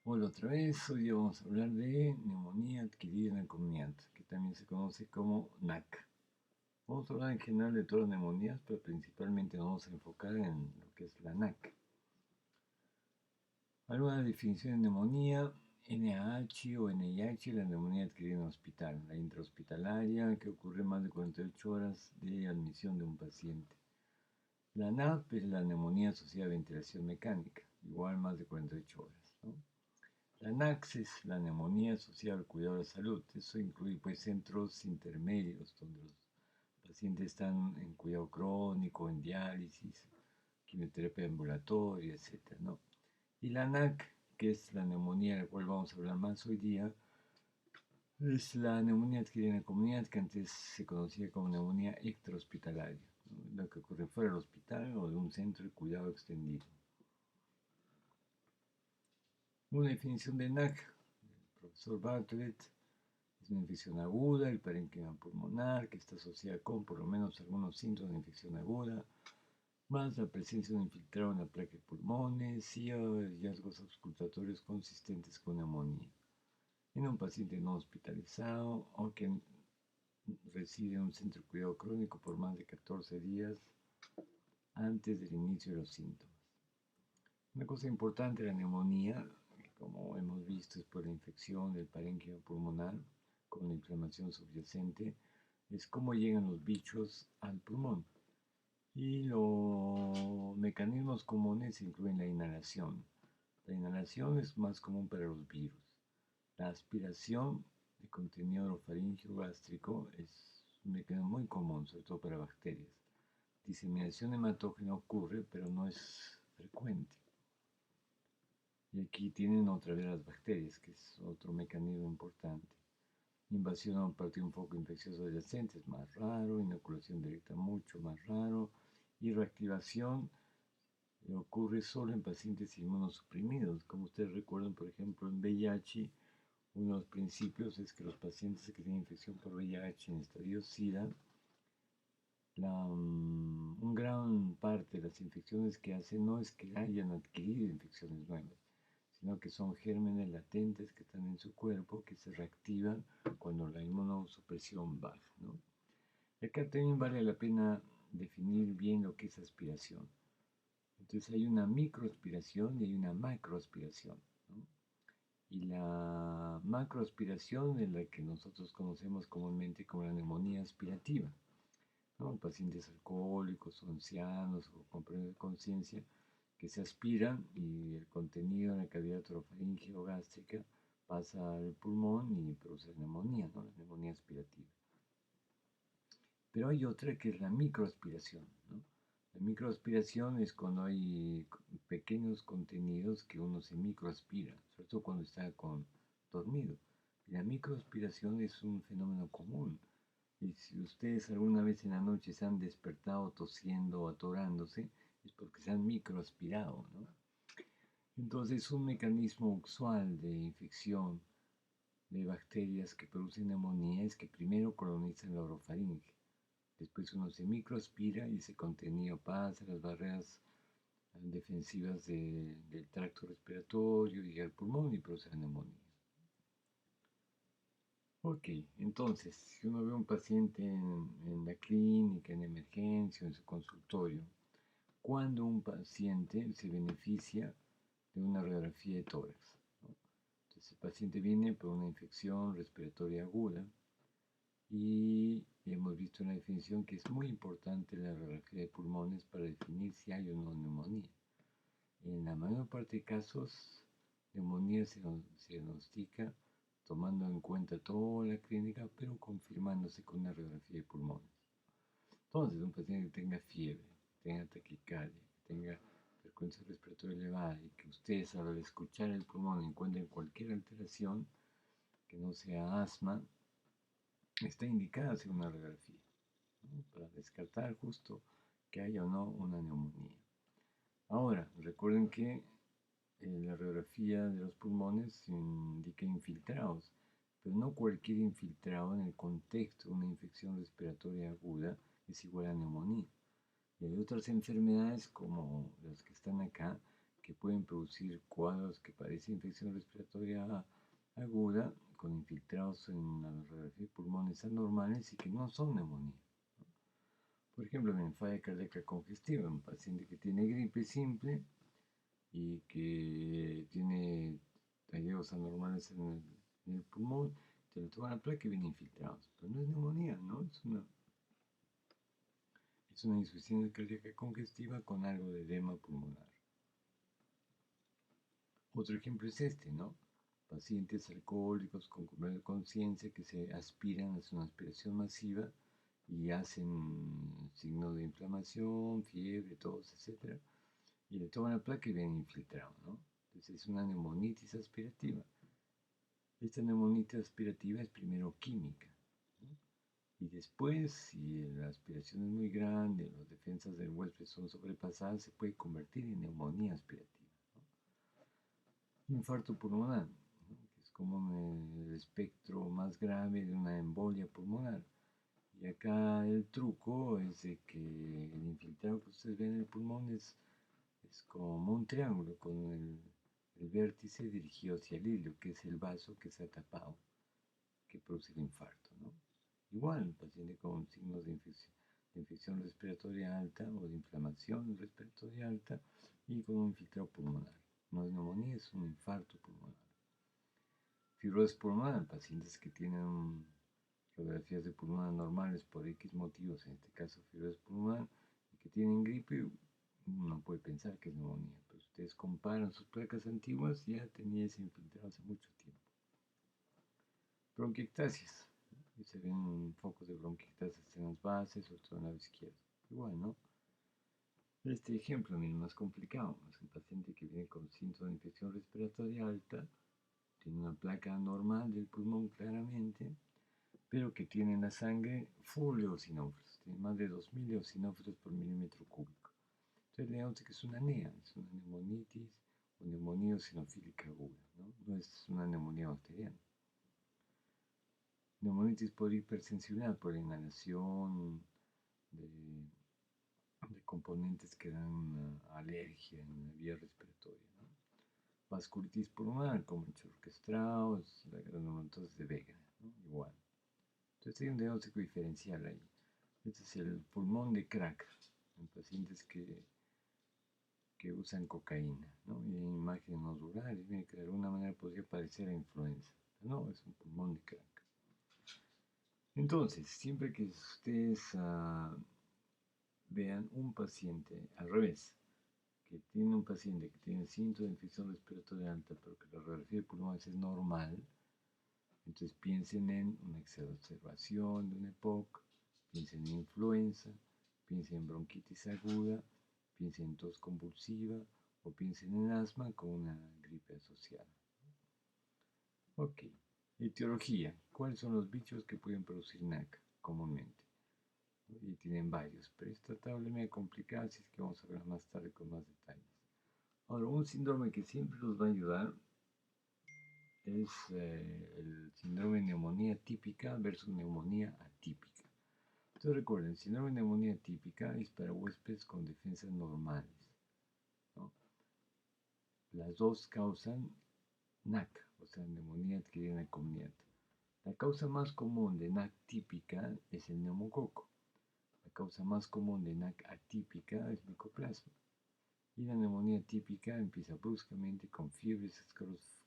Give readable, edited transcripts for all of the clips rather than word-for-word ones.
Hola otra vez, hoy día vamos a hablar de neumonía adquirida en la comunidad, que también se conoce como NAC. Vamos a hablar en general de todas las neumonías, pero principalmente nos vamos a enfocar en lo que es la NAC. Alguna definición de neumonía: NaH o NIH, la neumonía adquirida en el hospital, la intrahospitalaria, que ocurre más de 48 horas de admisión de un paciente. La NAP es la neumonía asociada a ventilación mecánica, igual más de 48 horas, ¿no? La NAX es la neumonía asociada al cuidado de la salud. Eso incluye pues centros intermedios donde los pacientes están en cuidado crónico, en diálisis, quimioterapia ambulatoria, etcétera, ¿no? Y la NAC, que es la neumonía de la cual vamos a hablar más hoy día, es la neumonía adquirida en la comunidad, que antes se conocía como neumonía extrahospitalaria, ¿no? Lo que ocurre fuera del hospital o de un centro de cuidado extendido. Una definición de NAC, el profesor Bartlett: es una infección aguda, el parénquima pulmonar, que está asociada con por lo menos algunos síntomas de infección aguda, más la presencia de un infiltrado en la placa de pulmones y hallazgos auscultatorios consistentes con neumonía. En un paciente no hospitalizado o que reside en un centro de cuidado crónico por más de 14 días antes del inicio de los síntomas. Una cosa importante de la neumonía, como hemos visto, es por la infección del parénquima pulmonar con la inflamación subyacente, es cómo llegan los bichos al pulmón. Y los mecanismos comunes incluyen la inhalación. La inhalación es más común para los virus. La aspiración de contenido orofaríngeo gástrico es un mecanismo muy común, sobre todo para bacterias. Diseminación hematógena ocurre, pero no es frecuente. Y aquí tienen otra vez las bacterias, que es otro mecanismo importante. Invasión a partir de un foco infeccioso adyacente es más raro, inoculación directa mucho más raro, y reactivación ocurre solo en pacientes inmunosuprimidos. Como ustedes recuerdan, por ejemplo, en VIH, uno de los principios es que los pacientes que tienen infección por VIH en estadio SIDA, un gran parte de las infecciones que hacen no es que hayan adquirido infecciones nuevas, sino que son gérmenes latentes que están en su cuerpo que se reactivan cuando la inmunosupresión baja, ¿no? Y acá también vale la pena definir bien lo que es aspiración. Entonces hay una microaspiración y hay una macroaspiración, ¿no? Y la macroaspiración es la que nosotros conocemos comúnmente como la neumonía aspirativa, ¿no? Pacientes alcohólicos o ancianos o con problemas de conciencia que se aspiran y el contenido en la cavidad orofaríngea o gástrica pasa al pulmón y produce neumonía, ¿no? La neumonía aspirativa. Pero hay otra que es la microaspiración, ¿no? La microaspiración es cuando hay pequeños contenidos que uno se microaspira, sobre todo cuando está dormido. Y la microaspiración es un fenómeno común. Y si ustedes alguna vez en la noche se han despertado tosiendo o atorándose, es porque se han microaspirado, ¿no? Entonces, un mecanismo usual de infección de bacterias que producen neumonía es que primero colonizan la orofaringe. Después uno se microaspira y ese contenido pasa a las barreras defensivas del tracto respiratorio, llega al pulmón y produce neumonía. Ok, entonces, si uno ve a un paciente en la clínica, en emergencia, en su consultorio, cuando un paciente se beneficia de una radiografía de tórax, ¿no? Entonces, el paciente viene por una infección respiratoria aguda y hemos visto una definición que es muy importante la radiografía de pulmones para definir si hay o no neumonía. En la mayor parte de casos, neumonía se diagnostica tomando en cuenta toda la clínica, pero confirmándose con una radiografía de pulmones. Entonces, un paciente que tenga fiebre, tenga taquicardia, tenga frecuencia respiratoria elevada y que ustedes al escuchar el pulmón encuentren cualquier alteración que no sea asma, está indicada hacer una radiografía, ¿no? Para descartar justo que haya o no una neumonía. Ahora, recuerden que la radiografía de los pulmones indica infiltrados, pero no cualquier infiltrado en el contexto de una infección respiratoria aguda es igual a neumonía. Y hay otras enfermedades como las que están acá que pueden producir cuadros que parecen infección respiratoria aguda, con infiltrados en la radiografía de pulmones anormales y que no son neumonía. Por ejemplo, en falla cardíaca congestiva, un paciente que tiene gripe simple y que tiene talleres anormales en el pulmón, te lo toman la placa y vienen infiltrados. Pero no es neumonía, ¿no? Es una insuficiencia cardíaca congestiva con algo de edema pulmonar. Otro ejemplo es este, ¿no? Pacientes alcohólicos con coma de conciencia que se aspiran, hacen una aspiración masiva y hacen signos de inflamación, fiebre, tos, etc. Y le toman la placa y vienen infiltrados, ¿no? Entonces es una neumonitis aspirativa. Esta neumonitis aspirativa es primero química, ¿no? Y después, si la aspiración es muy grande, las defensas del huésped son sobrepasadas, se puede convertir en neumonía aspirativa, ¿no? Infarto pulmonar, ¿no? Que es como el espectro más grave de una embolia pulmonar. Y acá el truco es de que el infiltrado que ustedes ven en el pulmón es como un triángulo con el vértice dirigido hacia el hilo, que es el vaso que se ha tapado, que produce el infarto, ¿no? Igual, el paciente con signos de infección respiratoria alta o de inflamación respiratoria alta y con un infiltrado pulmonar. No es neumonía, es un infarto pulmonar. Fibrosis pulmonar, pacientes que tienen radiografías de pulmón anormales por X motivos, en este caso fibrosis pulmonar, y que tienen gripe, uno puede pensar que es neumonía, pero si ustedes comparan sus placas antiguas, ya tenía ese infiltrado hace mucho tiempo. Bronquiectasis. Y se ven focos de bronquiectasis en las bases, sobre todo en la izquierda. Igual, ¿no? Este ejemplo, miren, más complicado. Es un paciente que viene con síntomas de infección respiratoria alta, tiene una placa anormal del pulmón claramente, pero que tiene en la sangre full eosinófilos, tiene más de 2000 eosinófilos por milímetro cúbico. Entonces le damos que es una NEA, es una neumonitis o neumonía eosinofílica aguda, ¿no? No es una neumonía bacteriana. Neumonitis por hipersensibilidad, por inhalación de componentes que dan alergia en la vía respiratoria, ¿no? Vasculitis pulmonar, como el orquestrado, la granulomatosis de Wegener, ¿no? Igual. Entonces hay un diagnóstico diferencial ahí. Este es el pulmón de crack en pacientes que usan cocaína, ¿no? Y en imágenes nodulares, que de alguna manera podría parecer a influenza. No, es un pulmón de crack. Entonces, siempre que ustedes vean un paciente al revés, que tiene un paciente que tiene síntomas de infección respiratoria alta, pero que la radiografía de pulmones es normal, entonces piensen en una exacerbación de una EPOC, piensen en influenza, piensen en bronquitis aguda, piensen en tos convulsiva o piensen en asma con una gripe asociada. Ok, etiología. ¿Cuáles son los bichos que pueden producir NAC comúnmente? Y tienen varios, pero esta tabla es medio complicada, así es que vamos a ver más tarde con más detalles. Ahora, un síndrome que siempre nos va a ayudar es el síndrome de neumonía típica versus neumonía atípica. Entonces recuerden, el síndrome de neumonía típica es para huéspedes con defensas normales, ¿no? Las dos causan NAC, o sea, neumonía adquirida en comunidad. La causa más común de NAC típica es el neumococo. La causa más común de NAC atípica es micoplasma. Y la neumonía típica empieza bruscamente con fiebres,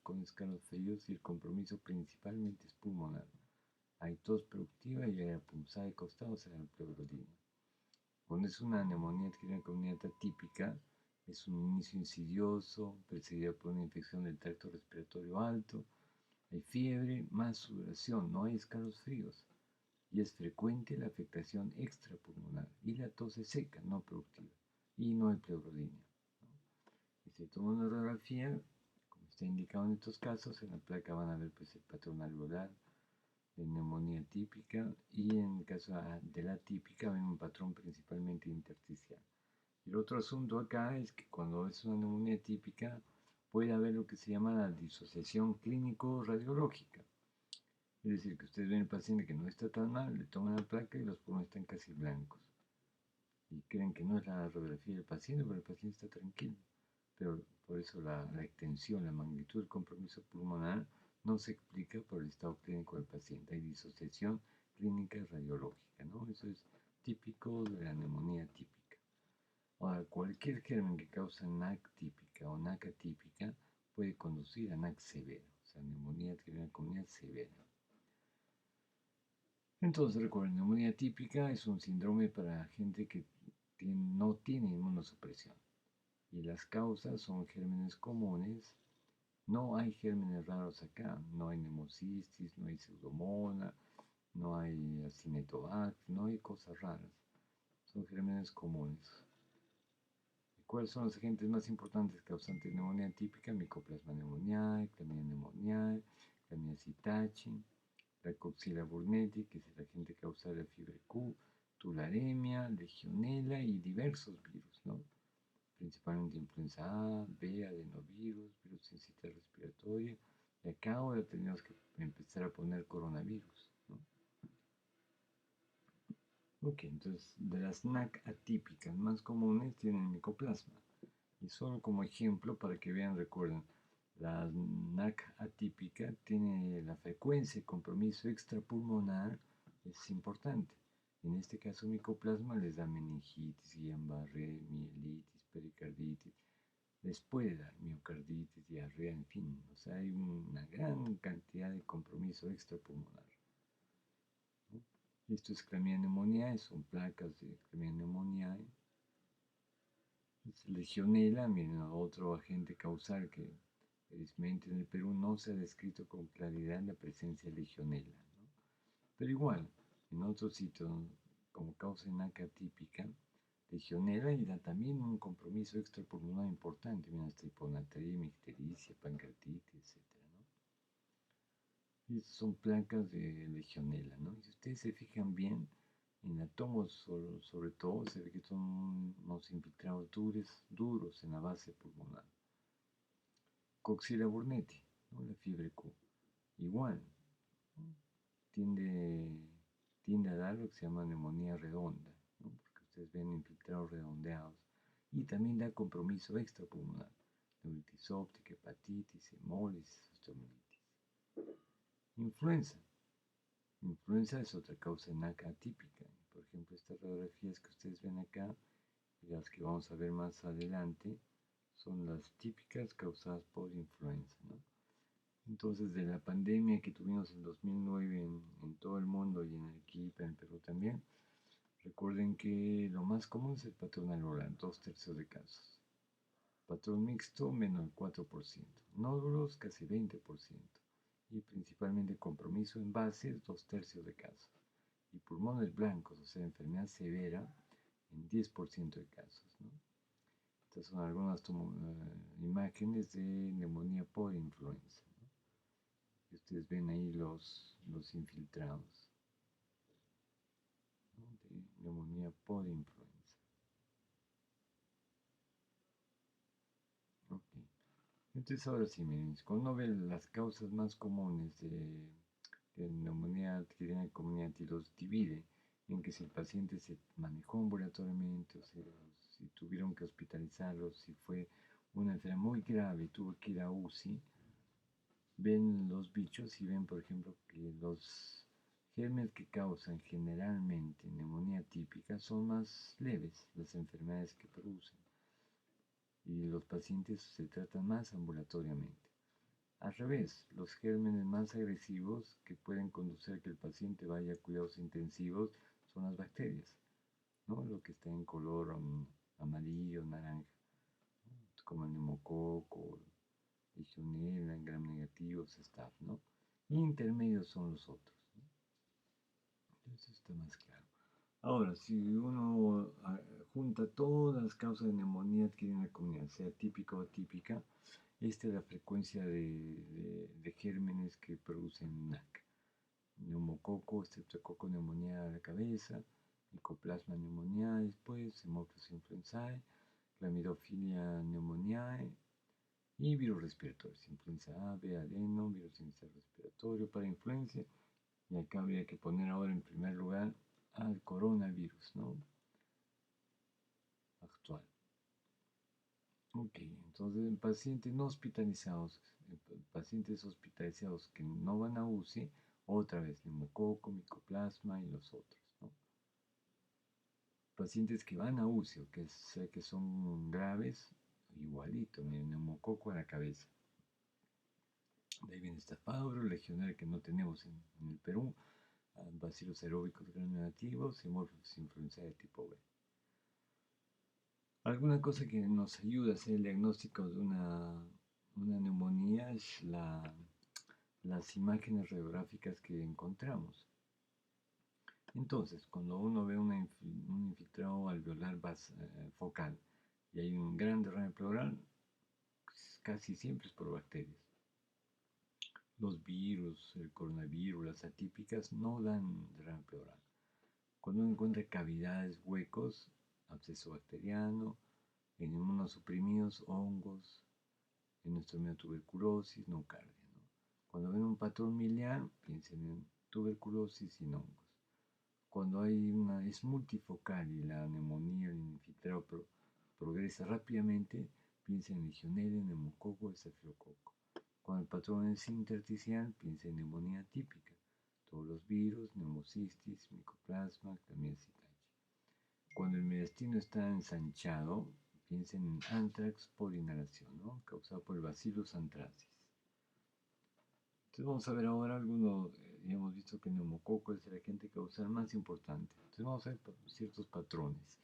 con escalofríos y el compromiso principalmente es pulmonar. Hay tos productiva y la punzada de costado será el pleurodima. Cuando es una neumonía adquirida en comunidad atípica, es un inicio insidioso, precedido por una infección del tracto respiratorio alto, hay fiebre, más sudoración, no hay escalofríos. Y es frecuente la afectación extrapulmonar y la tos es seca, no productiva, y no hay pleurodemia. Y se toma una radiografía, como está indicado en estos casos, en la placa van a ver pues, el patrón alveolar de neumonía típica y en el caso de la típica ven un patrón principalmente intersticial. Y el otro asunto acá es que cuando es una neumonía típica puede haber lo que se llama la disociación clínico-radiológica. Es decir, que ustedes ven al paciente que no está tan mal, le toman la placa y los pulmones están casi blancos. Y creen que no es la radiografía del paciente, pero el paciente está tranquilo. pero por eso la extensión, la magnitud del compromiso pulmonar no se explica por el estado clínico del paciente. Hay disociación clínica y radiológica, ¿no? Eso es típico de la neumonía típica. Ahora, cualquier germen que causa NAC típica o NAC atípica puede conducir a NAC severa, o sea, neumonía adquirida severa. Entonces, recuerden, neumonía típica es un síndrome para gente que no tiene inmunosupresión. Y las causas son gérmenes comunes. No hay gérmenes raros acá. No hay neumocistis, no hay pseudomonas, no hay acinetobacter, no hay cosas raras. Son gérmenes comunes. ¿Y cuáles son los agentes más importantes causantes de neumonía típica? Mycoplasma pneumoniae, Clamidia pneumoniae, Clamidia psittaci, la Coxiella burnetii, que es el agente causal de la fiebre Q, tularemia, legionela y diversos virus, ¿no? Principalmente influenza A, B, adenovirus, virus sincitial respiratoria, y acá ahora tenemos que empezar a poner coronavirus, ¿no? Ok, entonces de las NAC atípicas más comunes tienen micoplasma. Y solo como ejemplo para que vean, recuerden, la NAC atípica tiene la frecuencia de compromiso extrapulmonar, es importante. En este caso, micoplasma les da meningitis, Guillain-Barré, mielitis, pericarditis, les puede dar miocarditis, diarrea, en fin. O sea, hay una gran cantidad de compromiso extrapulmonar, ¿no? Esto es Clamidia pneumoniae, son placas de Clamidia pneumoniae. Legionela, miren, otro agente causal que felizmente en el Perú no se ha descrito con claridad la presencia de legionela, ¿no? Pero igual, en otros sitios, como causa NAC atípica, legionela y da también un compromiso extrapulmonar importante, miren, hasta hiponatremia, ictericia, pancreatitis, etc., ¿no? Y son placas de legionela, ¿no? Y si ustedes se fijan bien, en átomos sobre todo se ve que son unos infiltrados duros en la base pulmonar. Coxiella burnetii, ¿no? La fiebre Q. Igual, ¿no? tiende a dar lo que se llama neumonía redonda, ¿no? Porque ustedes ven infiltrados redondeados. Y también da compromiso extrapulmonar, neuritis óptica, hepatitis, hemólisis, osteomielitis. Influenza. Influenza es otra causa de NAC atípica. Por ejemplo, estas radiografías que ustedes ven acá y las que vamos a ver más adelante son las típicas causadas por influenza, ¿no? Entonces, de la pandemia que tuvimos en 2009 en todo el mundo y aquí en Perú también, recuerden que lo más común es el patrón alveolar, 2/3 de casos. Patrón mixto, menos el 4%. Nódulos, casi 20%. Y principalmente compromiso en bases, 2/3 de casos. Y pulmones blancos, o sea, enfermedad severa, en 10% de casos, ¿no? Estas son algunas imágenes de neumonía por influenza, ¿no? Y ustedes ven ahí los infiltrados, ¿no? De neumonía por influenza. Okay. Entonces ahora sí, miren, cuando uno ve las causas más comunes de neumonía adquirida comunidad y los divide en que si el paciente se manejó ambulatoriamente, o sea, si tuvieron que hospitalizarlo, si fue una enfermedad muy grave y tuvo que ir a UCI, ven los bichos y ven, por ejemplo, que los gérmenes que causan generalmente neumonía típica son más leves, las enfermedades que producen, y los pacientes se tratan más ambulatoriamente. Al revés, los gérmenes más agresivos que pueden conducir a que el paciente vaya a cuidados intensivos son las bacterias, ¿no? Lo que está en color amarillo, naranja, ¿no? Como el neumococo, legionela, gram negativos, staph, ¿no? Y intermedios son los otros, ¿no? Entonces está más claro. Ahora, si uno junta todas las causas de neumonía adquirida en la comunidad, sea típica o atípica, esta es la frecuencia de gérmenes que producen NAC. Neumococo, streptococo neumonía de la cabeza, Mycoplasma pneumoniae después, Haemophilus influenzae, Chlamydophila pneumoniae y virus respiratorios, influenza A, B, adeno, virus sincitial respiratorio, para influencia. Y acá habría que poner ahora en primer lugar al coronavirus, ¿no? Actual. Ok, entonces en pacientes no hospitalizados, pacientes hospitalizados que no van a UCI, otra vez neumococo, micoplasma y los otros, ¿no? Pacientes que van a UCI o que son graves, igualito, miren, neumococo a la cabeza. De ahí viene Staphylococcus legionnaire que no tenemos en el Perú, bacilos aeróbicos gram negativos y morphosis influenzae de tipo B. Alguna cosa que nos ayuda a hacer el diagnóstico de una neumonía es las imágenes radiográficas que encontramos. Entonces, cuando uno ve un infiltrado alveolar focal y hay un gran derrame pleural, pues, casi siempre es por bacterias. Los virus, el coronavirus, las atípicas no dan derrame pleural. Cuando uno encuentra cavidades, huecos, absceso bacteriano, en inmunosuprimidos, hongos, en nuestro medio tuberculosis, nocardia, ¿no? Cuando ven un patrón miliar, piensen en tuberculosis y en hongos. Cuando es multifocal y la neumonía, el infiltrado progresa rápidamente, piensen en legionela, neumococo, estafilococo. Cuando el patrón es intersticial, piensen en neumonía típica, todos los virus, neumocistis, micoplasma, clamidia psittaci. Cuando el mediastino está ensanchado, piensen en anthrax por inhalación, ¿no? Causado por el Bacillus anthracis. Entonces vamos a ver ahora algunos, ya hemos visto que el neumococo es el agente causal más importante. Entonces vamos a ver ciertos patrones.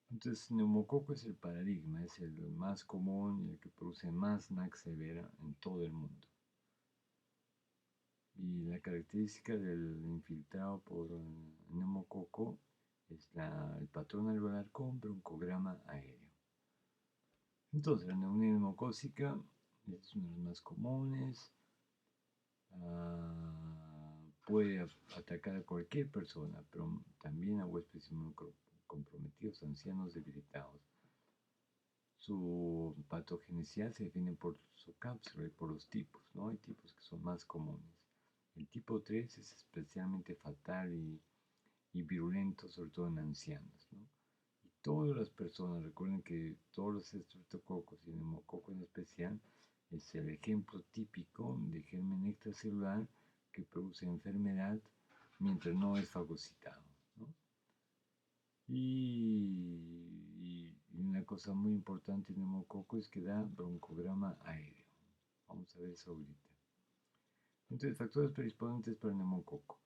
Entonces neumococo es el paradigma, es el más común y el que produce más NAC severa en todo el mundo. Y la característica del infiltrado por neumococo es el patrón alveolar con broncograma aéreo. Entonces, la neumonía neumocócica es una de las más comunes. Puede atacar a cualquier persona, pero también a huéspedes comprometidos, ancianos debilitados. Su patogenicidad se define por su cápsula y por los tipos, ¿no? Hay tipos que son más comunes. El tipo 3 es especialmente fatal y virulento, sobre todo en ancianos, ¿no? Y todas las personas, recuerden que todos los estreptococos y el neumococo en especial, es el ejemplo típico de germen extracelular que produce enfermedad mientras no es fagocitado, ¿no? Y una cosa muy importante en neumococo es que da broncograma aéreo. Vamos a ver eso ahorita. Entonces, factores predisponentes para el neumococo.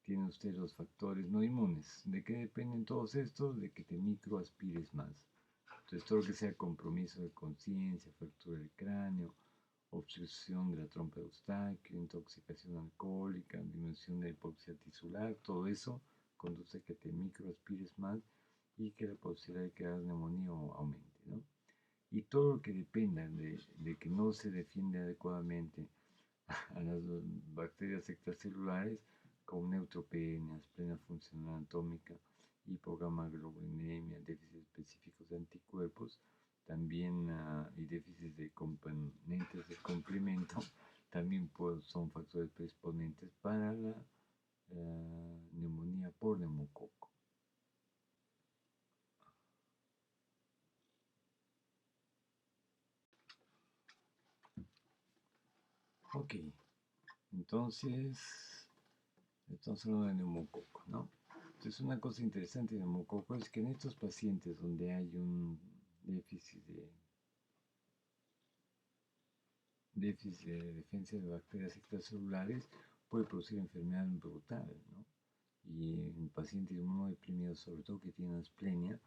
Tienen ustedes los factores no inmunes. ¿De qué dependen todos estos? De que te microaspires más. Entonces, todo lo que sea compromiso de conciencia, fractura del cráneo, obstrucción de la trompa de Eustaquio, intoxicación alcohólica, disminución de la hipoxia tisular, todo eso conduce a que te microaspires más y que la posibilidad de que hagas neumonía aumente, ¿no? Y todo lo que dependa de que no se defiende adecuadamente a las bacterias extracelulares, con neutropenias, plena función anatómica, hipogamaglobulinemia, déficits específicos de anticuerpos, también y déficits de componentes de complemento, también son factores predisponentes para la neumonía por neumococo. Ok, entonces estamos hablando de neumococo, ¿no? Entonces una cosa interesante de neumococo es que en estos pacientes donde hay un déficit de defensa de bacterias extracelulares, puede producir enfermedad brutal, ¿no? Y en pacientes inmunodeprimidos, sobre todo que tienen asplenia,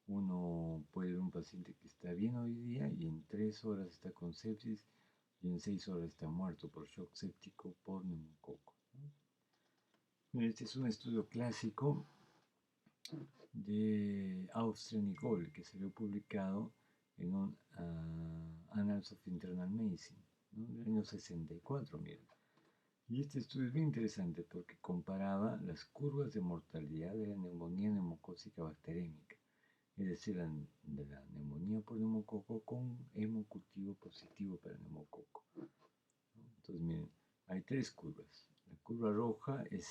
uno puede ver un paciente que está bien hoy día y en 3 horas está con sepsis y en 6 horas está muerto por shock séptico por neumococo, ¿no? Este es un estudio clásico de Austrian y Gold que se vio publicado en un Annals of Internal Medicine, ¿no? Del año 64, miren. Y este estudio es bien interesante porque comparaba las curvas de mortalidad de la neumonía neumocócica bacterémica, es decir, de la neumonía por neumococo con hemocultivo positivo para neumococo, ¿no? Entonces, miren, hay 3 curvas. La curva roja es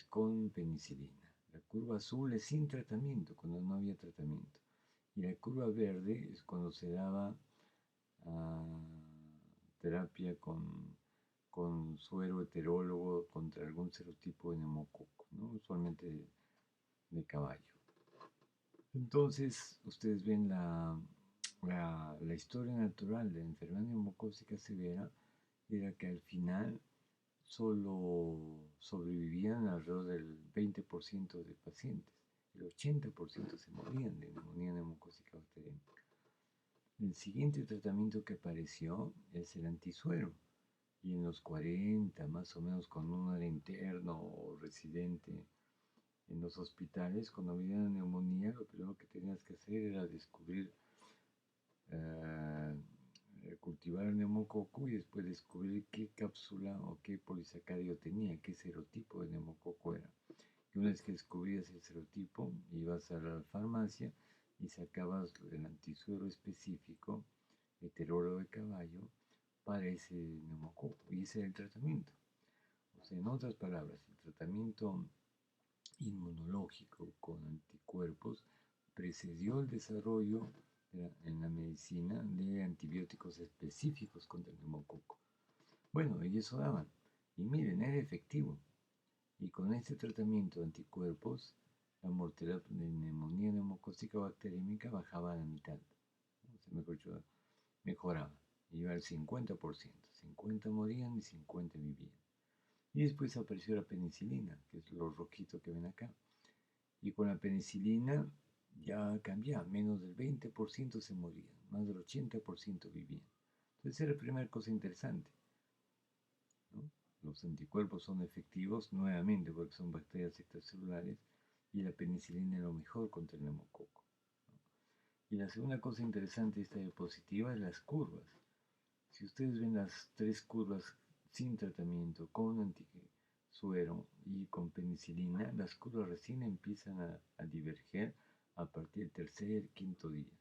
con penicilina. La curva azul es sin tratamiento, cuando no había tratamiento. Y la curva verde es cuando se daba ah, terapia con suero heterólogo contra algún serotipo de neumococo, ¿no? Usualmente de caballo. Entonces, ustedes ven la historia natural de la enfermedad neumocócica severa era que al final solo sobrevivían alrededor del 20% de pacientes. El 80% se morían de neumonía neumocócica bacteriana. El siguiente tratamiento que apareció es el antisuero. Y en los 40, más o menos, cuando uno era interno o residente en los hospitales, cuando había una neumonía, lo primero que tenías que hacer era descubrir, eh, cultivar el neumococo y después descubrir qué cápsula o qué polisacárido tenía, qué serotipo de neumococo era. Y una vez que descubrías el serotipo, ibas a la farmacia y sacabas el antisuero específico, heterólogo de caballo, para ese neumococo. Y ese era el tratamiento. O sea, en otras palabras, el tratamiento inmunológico con anticuerpos precedió el desarrollo en la medicina de antibióticos específicos contra el neumococo. Bueno, y eso daban. Y miren, era efectivo. Y con este tratamiento de anticuerpos, la mortalidad de neumonía neumocócica bacteriémica bajaba a la mitad. O sea, mejor dicho, mejoraba. Iba al 50%. 50 morían y 50 vivían. Y después apareció la penicilina, que es lo rojito que ven acá. Y con la penicilina ya cambiaba, menos del 20% se morían, más del 80% vivían. Entonces era la primera cosa interesante, ¿no? Los anticuerpos son efectivos nuevamente porque son bacterias extracelulares y la penicilina es lo mejor contra el neumococo, ¿no? Y la segunda cosa interesante de esta diapositiva es las curvas. Si ustedes ven las tres curvas sin tratamiento, con antisuero y con penicilina, las curvas recién empiezan a diverger a partir del tercer, quinto día.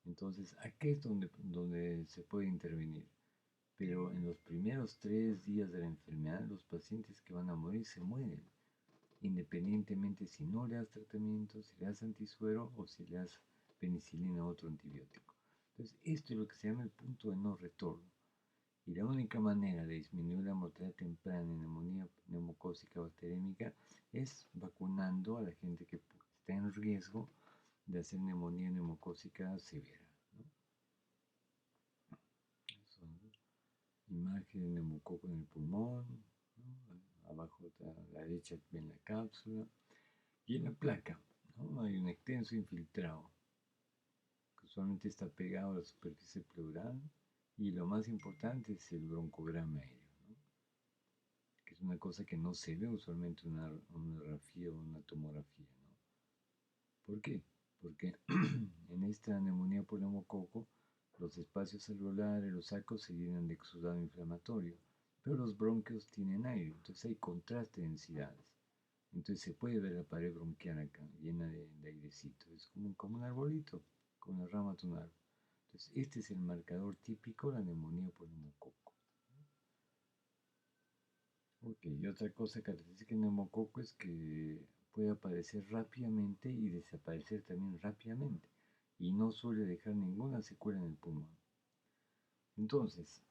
Entonces, aquí es donde se puede intervenir. Pero en los primeros 3 días de la enfermedad, los pacientes que van a morir se mueren, independientemente si no le das tratamiento, si le das antisuero o si le das penicilina o otro antibiótico. Entonces, esto es lo que se llama el punto de no retorno. Y la única manera de disminuir la mortalidad temprana en neumonía neumocócica bacteriémica es vacunando a la gente que está en riesgo de hacer neumonía neumocócica severa, ¿no? Son imagen de neumococo en el pulmón, ¿no? Abajo a la derecha ven la cápsula y en la placa, ¿no? Hay un extenso infiltrado que usualmente está pegado a la superficie pleural y lo más importante es el broncograma aéreo, ¿no? Que es una cosa que no se ve usualmente en una radiografía o una tomografía, ¿no? ¿Por qué? Porque en esta neumonía por neumococo los espacios alveolares, los sacos se llenan de exudado inflamatorio, pero los bronquios tienen aire, entonces hay contraste de densidades. Entonces se puede ver la pared bronquial acá, llena de airecito. Es como un arbolito, como una rama de un árbol. Entonces este es el marcador típico de la neumonía por neumococo. Ok, y otra cosa característica del neumococo es que puede aparecer rápidamente y desaparecer también rápidamente. Y no suele dejar ninguna secuela en el pulmón. Entonces,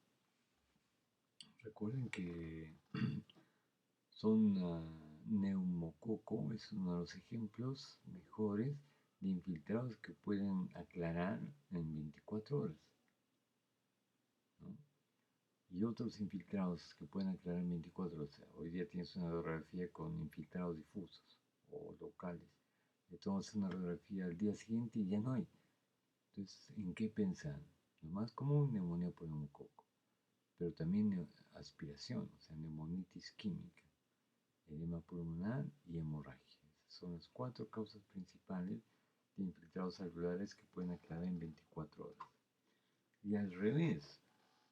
recuerden que son neumococo, es uno de los ejemplos mejores de infiltrados que pueden aclarar en 24 horas, ¿no? Y otros infiltrados que pueden aclarar en 24 horas. Hoy día tienes una radiografía con infiltrados difusos o locales. Le tomas una radiografía al día siguiente y ya no hay. Entonces, ¿en qué pensar? Lo más común, neumonía por neumococo, pero también aspiración, o sea, neumonitis química, edema pulmonar y hemorragia. Esas son las 4 causas principales de infiltrados alveolares que pueden aclarar en 24 horas. Y al revés,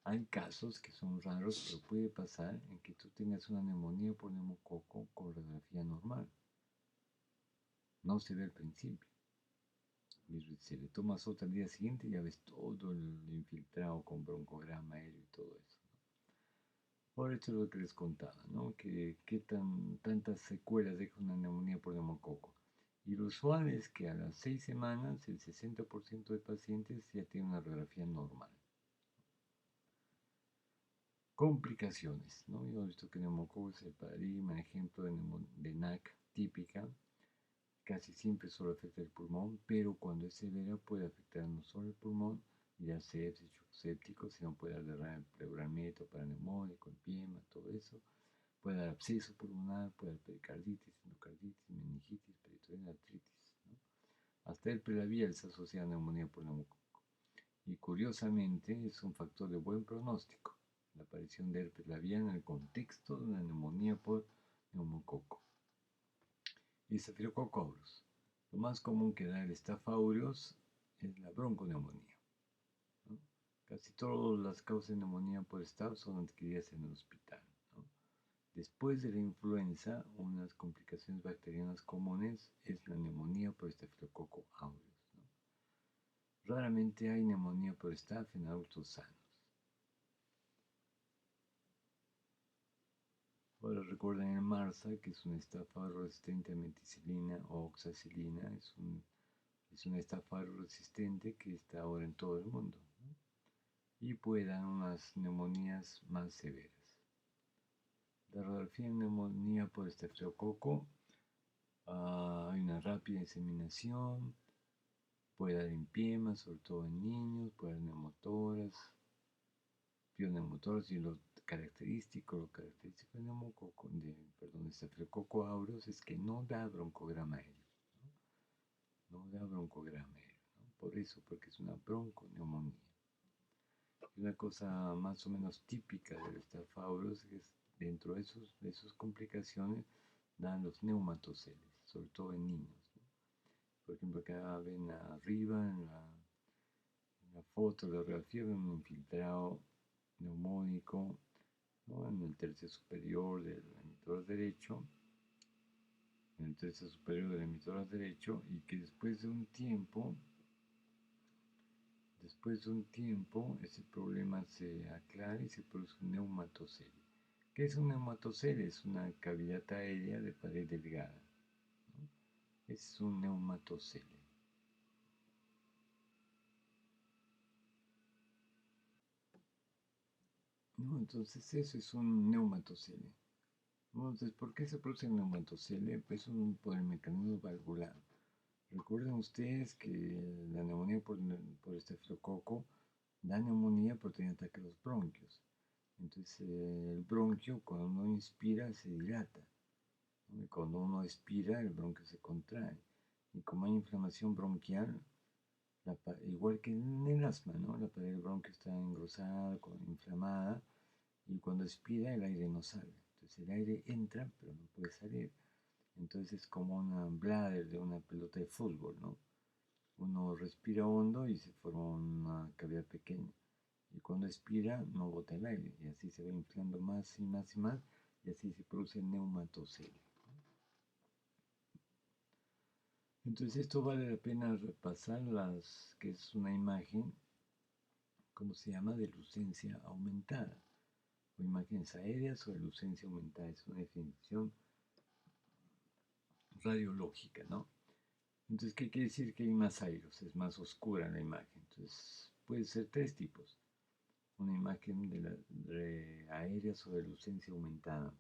hay casos que son raros, pero puede pasar en que tú tengas una neumonía por neumococo con radiografía normal. No se ve al principio. Y si le tomas otra al día siguiente, ya ves todo el infiltrado con broncograma aéreo y todo eso, ¿no? Por esto es lo que les contaba, ¿no? Que tantas secuelas deja una neumonía por neumococo. Y lo usual es que a las 6 semanas el 60% de pacientes ya tiene una radiografía normal. Complicaciones, ¿no? Hemos visto que neumococo es el paradigma, el ejemplo de NAC típica. Casi siempre solo afecta el pulmón, pero cuando es severa puede afectar no solo el pulmón, ya sepsis, shock séptico, sino puede dar derrame pleural meto, paraneumónico, empiema, todo eso. Puede dar absceso pulmonar, puede dar pericarditis, endocarditis, meningitis, peritoneal, artritis, ¿no? Hasta el prelabial se asocia a neumonía por neumococo. Y curiosamente es un factor de buen pronóstico, la aparición de herpes labial en el contexto de una neumonía por neumococo. Y Staphylococcus aureus. Lo más común que da el Staph aureus es la bronconeumonía, ¿no? Casi todas las causas de neumonía por Staph son adquiridas en el hospital, ¿no? Después de la influenza, unas complicaciones bacterianas comunes es la neumonía por Staphylococcus aureus, ¿no? Raramente hay neumonía por Staph en adultos sanos. Ahora recuerden el MRSA, que es un Staph aureus resistente a meticilina o oxacilina, es un Staph aureus resistente que está ahora en todo el mundo, ¿no? Y puede dar unas neumonías más severas. La radiografía de neumonía por estafilococo, hay una rápida diseminación, puede dar empiema, sobre todo en niños, puede dar neumotoras, pioneumotoras, y lo característico de neumococo, de estafilococo aureus es que no da broncograma aéreo, ¿no? No da broncograma aéreo, ¿no? Por eso, porque es una bronconeumonía. Y una cosa más o menos típica del Staph aureus es dentro de esas complicaciones dan los neumatoceles, sobre todo en niños, ¿no? Por ejemplo, acá ven arriba en la foto, la radiografía, ven un infiltrado neumónico, ¿no? En el tercio superior del emitor derecho, en el tercio superior del emitor derecho, y que después de un tiempo, ese problema se aclara y se produce un neumatocele. ¿Qué es un neumatocele? Es una cavidad aérea de pared delgada, ¿no? Es un neumatocele. ¿No? Entonces eso es un neumatocele. Entonces, ¿por qué se produce el neumatocele? Pues por el mecanismo valvular. Recuerden ustedes que la neumonía por estafilococo da neumonía porque tiene ataque a los bronquios. Entonces el bronquio cuando uno inspira se dilata, ¿no? Y cuando uno expira el bronquio se contrae. Y como hay inflamación bronquial, igual que en el asma, ¿no? La pared del bronquio está engrosada, inflamada, y cuando expira el aire no sale. Entonces el aire entra pero no puede salir. Entonces es como una bladder de una pelota de fútbol, ¿no? Uno respira hondo y se forma una cavidad pequeña. Y cuando expira no bota el aire. Y así se va inflando más y más y más. Y así se produce el neumatocele. Entonces esto vale la pena repasar que es una imagen, ¿cómo se llama? De lucencia aumentada. O imágenes aéreas o de lucencia aumentada. Es una definición radiológica, ¿no? Entonces, ¿qué quiere decir? Que hay más airos, es más oscura la imagen. Entonces, puede ser tres tipos. Una imagen de aérea sobre lucencia aumentada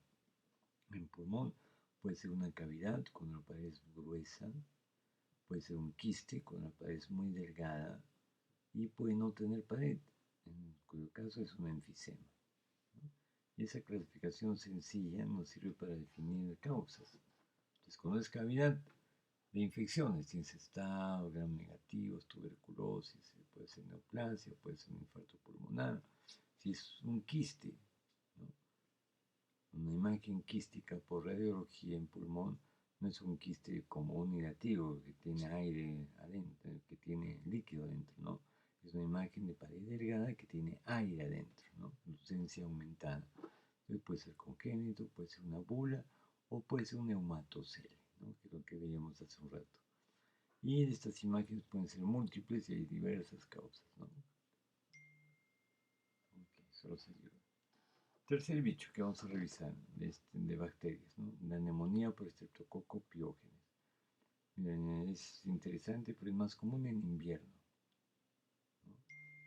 en pulmón, puede ser una cavidad con una pared gruesa, puede ser un quiste con una pared muy delgada y puede no tener pared, en cuyo caso es un enfisema, ¿no? Y esa clasificación sencilla nos sirve para definir causas. Entonces, cuando es cavidad de infecciones, tienes estado, gram negativos, tuberculosis, puede ser neoplasia, puede ser un infarto pulmonar. Si es un quiste, ¿no? Una imagen quística por radiología en pulmón no es un quiste común negativo que tiene aire adentro, que tiene líquido adentro, ¿no? Es una imagen de pared delgada que tiene aire adentro, ¿no? Lucencia aumentada. Entonces puede ser congénito, puede ser una bula o puede ser un neumatocele, ¿no? Que es lo que veíamos hace un rato. Y estas imágenes pueden ser múltiples y hay diversas causas, ¿no? Ok, solo se ayuda. Tercer bicho que vamos a revisar de bacterias, ¿no? La neumonía por Streptococcus pyogenes. Miren, es interesante, pero es más común en invierno, ¿no?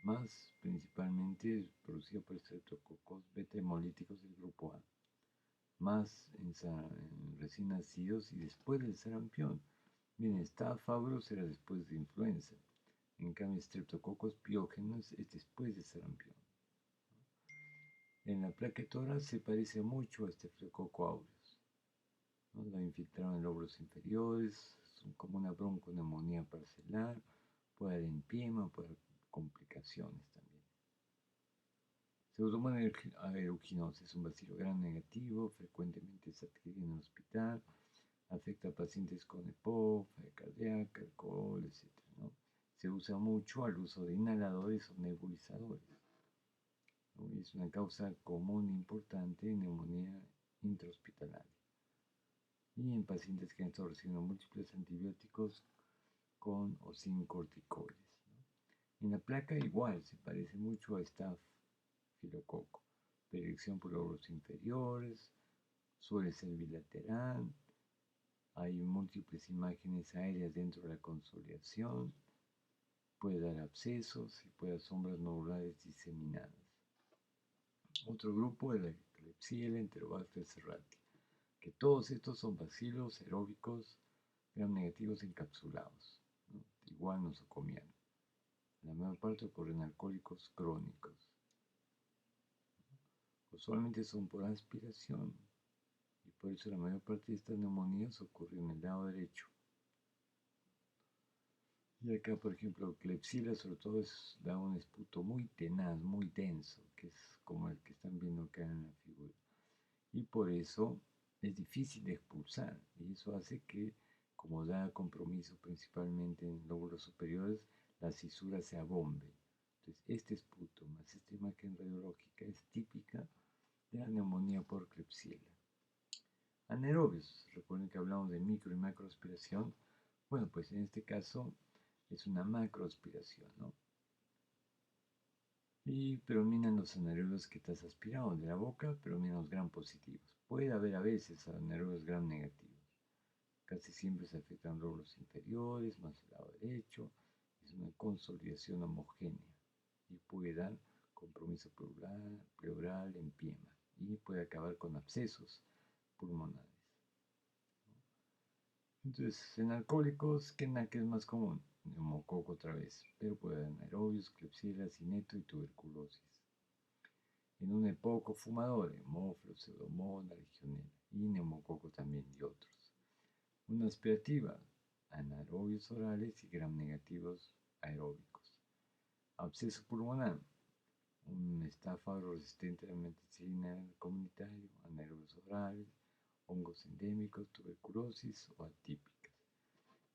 Más principalmente es producido por estreptococos beta hemolíticos del grupo A, más en recién nacidos y después del sarampión. Miren, Staph aureus era después de influenza, en cambio Streptococcus pyogenes es después de sarampión. En la placa tórax se parece mucho a Staphylococcus aureus, ¿no? La infiltraron en lóbulos inferiores, son como una bronconeumonía parcelar, puede haber empiema, puede haber complicaciones también. Pseudomonas aeruginosa es un bacilo gram negativo, frecuentemente se adquiere en el hospital, afecta a pacientes con EPOC, falla cardíaca, alcohol, etc., ¿no? Se usa mucho al uso de inhaladores o nebulizadores, ¿no? Es una causa común e importante en neumonía intrahospitalaria y en pacientes que han estado recibiendo múltiples antibióticos con o sin corticoides, ¿no? En la placa igual se parece mucho a estafilococo, predilección por lóbulos inferiores, suele ser bilateral, hay múltiples imágenes aéreas dentro de la consolidación, puede dar abscesos y puede dar sombras nodulares diseminadas. Otro grupo es la Klebsiella enterobacter serrati, que todos estos son bacilos aeróbicos gram negativos encapsulados, ¿no? Igual nosocomial. La mayor parte ocurren alcohólicos crónicos. Usualmente son por aspiración y por eso la mayor parte de estas neumonías ocurren en el lado derecho. Y acá, por ejemplo, Klebsiella sobre todo da un esputo muy tenaz, muy denso, que es como el que están viendo acá en la figura. Y por eso es difícil de expulsar. Y eso hace que, como da compromiso principalmente en lóbulos superiores, la cisura se abombe. Entonces, este esputo más esta imagen radiológica es típica de la neumonía por Klebsiella. Anaerobios, recuerden que hablamos de micro y macroaspiración. Bueno, pues en este caso es una macroaspiración, ¿no? Y predominan los anaerobios que estás aspirando de la boca, predominan los gram positivos. Puede haber a veces anaerobios gram negativos. Casi siempre se afectan lóbulos inferiores, más el lado derecho. Es una consolidación homogénea y puede dar compromiso pleural, empiema y puede acabar con abscesos pulmonares. Entonces, en alcohólicos, ¿qué es más común? Neumococo otra vez, pero puede haber anaerobios, Klebsiella, cineto y tuberculosis. En un EPOC fumador, hemófilos, pseudomonas, legionela y neumococo también y otros. Una aspirativa, anaerobios orales y gram negativos aeróbicos. Absceso pulmonar, un estáfagro resistente a la meticilina comunitario, anaerobios orales, hongos endémicos, tuberculosis o atípicas.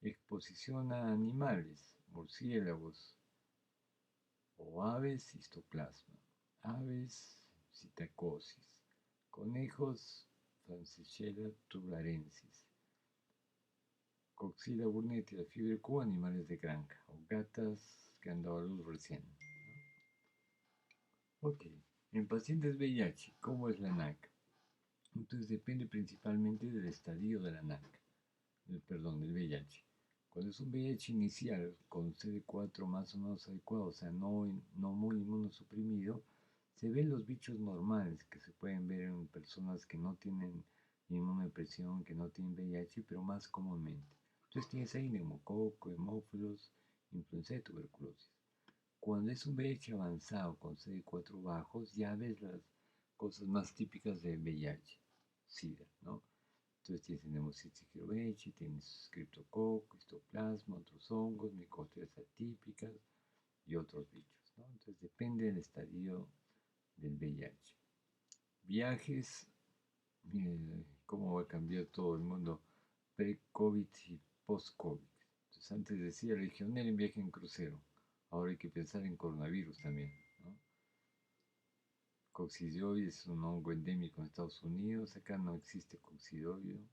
Exposición a animales, murciélagos o aves, histoplasma. Aves, citacosis. Conejos, Francisella tularensis. Coxila burnetii, la fiebre Q, animales de granja. O gatas que han dado a luz recién. Ok, en pacientes VIH, ¿cómo es la NAC? Entonces depende principalmente del estadio de la NAC, del VIH. Cuando es un VIH inicial con CD4 más o menos adecuado, o sea, no muy inmunosuprimido, se ven los bichos normales que se pueden ver en personas que no tienen inmunodepresión, que no tienen VIH, pero más comúnmente. Entonces tienes ahí neumococo, hemófilos, influenza y tuberculosis. Cuando es un VIH avanzado con CD4 bajos, ya ves las cosas más típicas del VIH, SIDA, ¿no? Entonces tienes Pneumocystis jirovecii, tienes Cryptococcus, histoplasma, otros hongos, micobacterias atípicas y otros bichos, ¿no? Entonces depende del estadio del VIH. Viajes, cómo va a cambiar todo el mundo pre-COVID y post-COVID. Entonces antes decía legionera en viaje en crucero, ahora hay que pensar en coronavirus también, ¿no? Coccidioides es un hongo endémico en Estados Unidos, acá no existe coccidioide,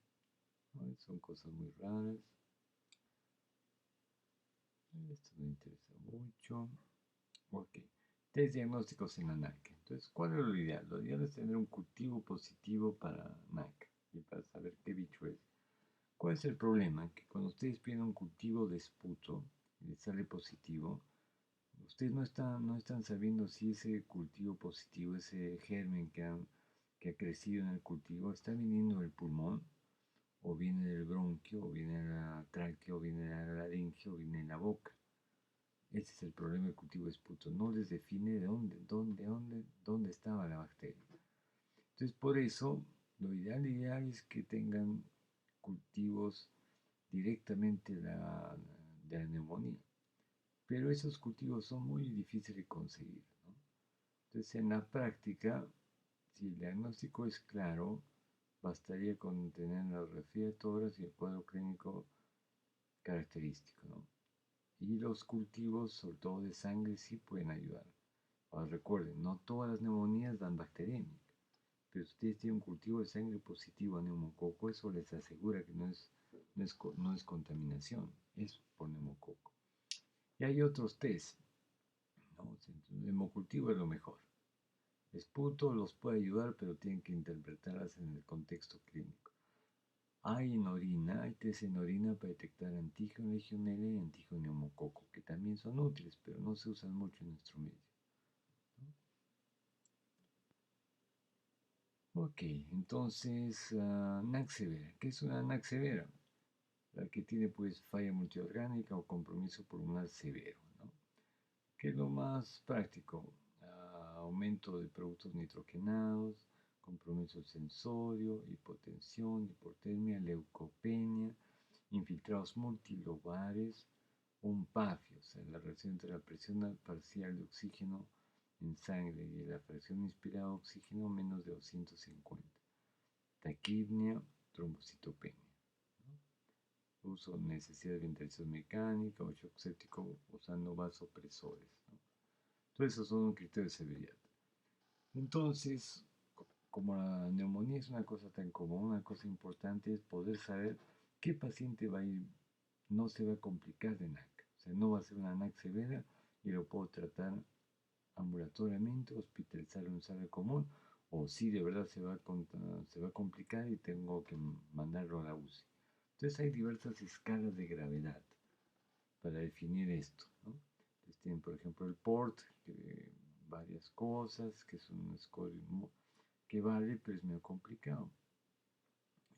¿no? Son cosas muy raras. Esto me interesa mucho. Ok. Test diagnósticos en la NAC. Entonces, ¿cuál es lo ideal? Lo ideal es tener un cultivo positivo para NAC y para saber qué bicho es. ¿Cuál es el problema? Que cuando ustedes piden un cultivo de esputo y les sale positivo, ustedes no están sabiendo si ese cultivo positivo, ese germen que ha crecido en el cultivo, está viniendo del pulmón, o viene del bronquio, o viene de la tráquea, o viene de la laringe, o viene de la boca. Ese es el problema del cultivo de esputo. No les define de dónde estaba la bacteria. Entonces, por eso, lo ideal es que tengan cultivos directamente de la neumonía. Pero esos cultivos son muy difíciles de conseguir, ¿no? Entonces, en la práctica, si el diagnóstico es claro, bastaría con tener la radiografía de tórax y el cuadro clínico característico, ¿no? Y los cultivos, sobre todo de sangre, sí pueden ayudar. Ahora recuerden, no todas las neumonías dan bacteriemia. Pero si ustedes tienen un cultivo de sangre positivo a neumococo, eso les asegura que no es contaminación, es por neumococo. Y hay otros test, ¿no? El hemocultivo es lo mejor. Esputo los puede ayudar, pero tienen que interpretarlas en el contexto clínico. Hay test en orina para detectar antígeno legionela y antígeno neumococo, que también son útiles, pero no se usan mucho en nuestro medio. Ok, entonces, NAC severa. ¿Qué es una NAC severa? La que tiene pues falla multiorgánica o compromiso pulmonar severo, ¿no? ¿Qué es lo más práctico? Aumento de productos nitrogenados, compromiso sensorio, hipotensión, hipotermia, leucopenia, infiltrados multilobares, un PAFI, o sea, la relación entre la presión parcial de oxígeno en sangre y la fracción inspirada de oxígeno menos de 250, taquipnia, trombocitopenia, uso necesidad de ventilación mecánica o shock séptico usando vasopresores, ¿no? Entonces esos son criterios de severidad. Entonces, como la neumonía es una cosa tan común, una cosa importante es poder saber qué paciente va a ir, no se va a complicar de NAC. O sea, no va a ser una NAC severa y lo puedo tratar ambulatoriamente, hospitalizarlo en sala común, o si de verdad se va a complicar y tengo que mandarlo a la UCI. Entonces hay diversas escalas de gravedad para definir esto, ¿no? Entonces tienen, por ejemplo, el PORT, que varias cosas, que es un score que vale, pero es medio complicado.